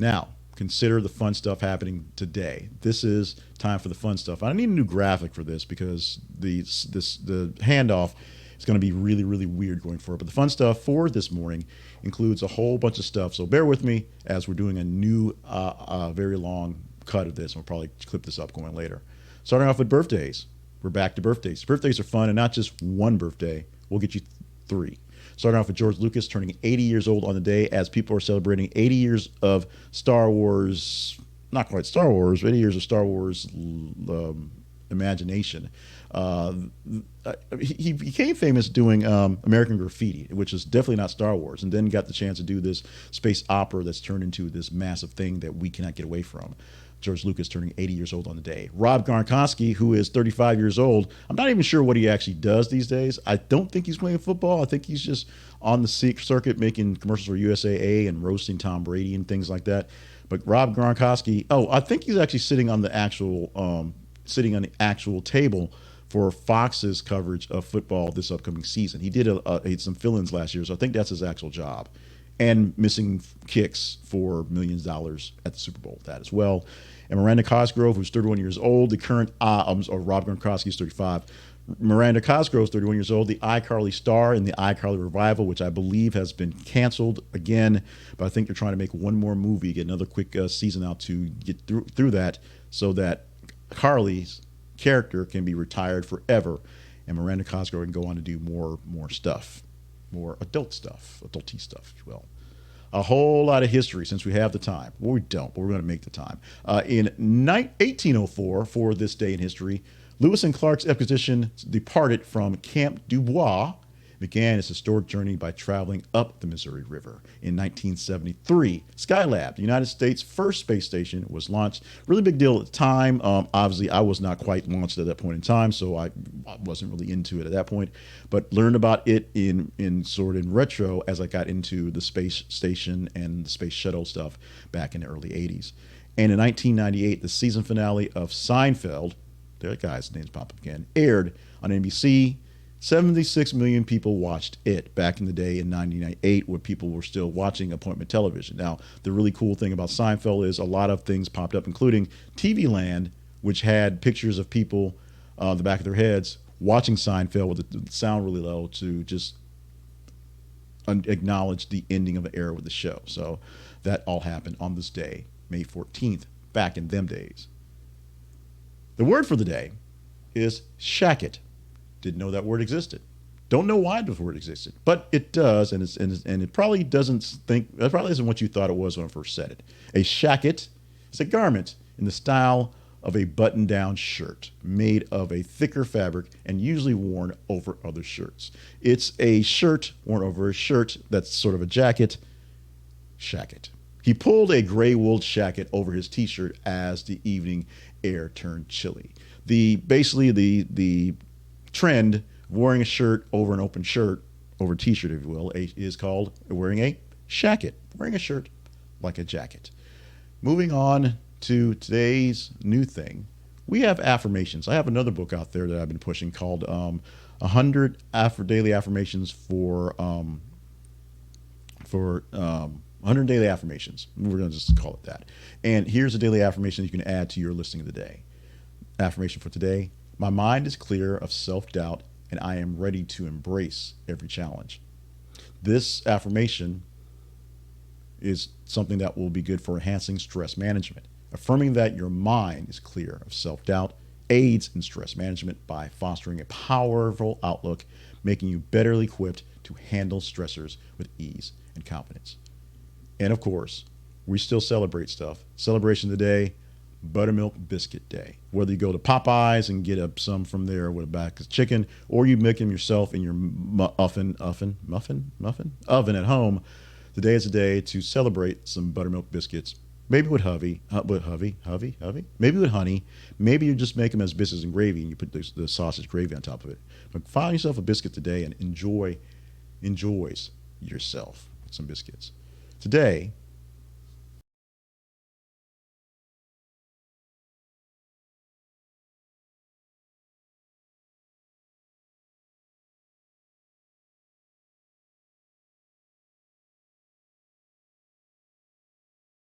Now, consider the fun stuff happening today. This is time for the fun stuff. I need a new graphic for this because the handoff is going to be really, really weird going forward. But the fun stuff for this morning includes a whole bunch of stuff. So bear with me as we're doing a new, very long cut of this. We'll probably clip this up going later. Starting off with birthdays. We're back to birthdays. Birthdays are fun, and not just one birthday. We'll get you three. Starting off with George Lucas turning 80 years old on the day as people are celebrating 80 years of Star Wars, not quite Star Wars, but 80 years of Star Wars imagination. He became famous doing American Graffiti, which is definitely not Star Wars, and then got the chance to do this space opera that's turned into this massive thing that we cannot get away from. George Lucas turning 80 years old on the day. Rob Gronkowski, who is 35 years old. I'm not even sure what he actually does these days. I don't think he's playing football. I think he's just on the circuit making commercials for USAA and roasting Tom Brady and things like that. But Rob Gronkowski, I think he's actually sitting on the actual table for Fox's coverage of football this upcoming season. He did he had some fill-ins last year, so I think that's his actual job. And missing kicks for millions of dollars at the Super Bowl, that as well. And Miranda Cosgrove, who's 31 years old, the current, or Rob Gronkowski is 35. Miranda Cosgrove is 31 years old, the iCarly star in the iCarly revival, which I believe has been canceled again. But I think they're trying to make one more movie, get another quick season out to get through that so that Carly's character can be retired forever. And Miranda Cosgrove can go on to do more stuff. More adulty stuff, if you will. A whole lot of history since we have the time. Well, we don't, but we're going to make the time. In 1804, for this day in history, Lewis and Clark's expedition departed from Camp Dubois, began its historic journey by traveling up the Missouri River. In 1973, Skylab, the United States' first space station, was launched. Really big deal at the time. Obviously, I was not quite launched at that point in time, so I wasn't really into it at that point, but learned about it in retro as I got into the space station and the space shuttle stuff back in the early 80s. And in 1998, the season finale of Seinfeld, there guy's names pop up again, aired on NBC. 76 million people watched it back in the day in 1998 when people were still watching appointment television. Now, the really cool thing about Seinfeld is a lot of things popped up, including TV Land, which had pictures of people on the back of their heads watching Seinfeld with the sound really low to just acknowledge the ending of the era with the show. So that all happened on this day, May 14th, back in them days. The word for the day is shacket. Didn't know that word existed. Don't know why the word existed, but it does, and it probably that probably isn't what you thought it was when I first said it. A shacket is a garment in the style of a button-down shirt made of a thicker fabric and usually worn over other shirts. It's a shirt worn over a shirt that's sort of a jacket. Shacket. He pulled a gray wool shacket over his t-shirt as the evening air turned chilly. Basically the trend of wearing a shirt over an open shirt, over a t-shirt, if you will, is called wearing a shacket, wearing a shirt like a jacket. Moving on to today's new thing, we have affirmations. I have another book out there that I've been pushing called 100 Daily Affirmations for 100 Daily Affirmations. We're going to just call it that. And here's a daily affirmation you can add to your listing of the day. Affirmation for today: my mind is clear of self-doubt and I am ready to embrace every challenge. This affirmation is something that will be good for enhancing stress management. Affirming that your mind is clear of self-doubt aids in stress management by fostering a powerful outlook, making you better equipped to handle stressors with ease and confidence. And of course, we still celebrate stuff. Celebration today, Buttermilk Biscuit Day. Whether you go to Popeyes and get some from there with a bag of chicken, or you make them yourself in your oven at home, today is a day to celebrate some buttermilk biscuits. Maybe with maybe with honey. Maybe you just make them as biscuits and gravy, and you put the sausage gravy on top of it. But find yourself a biscuit today and enjoys yourself with some biscuits. Today,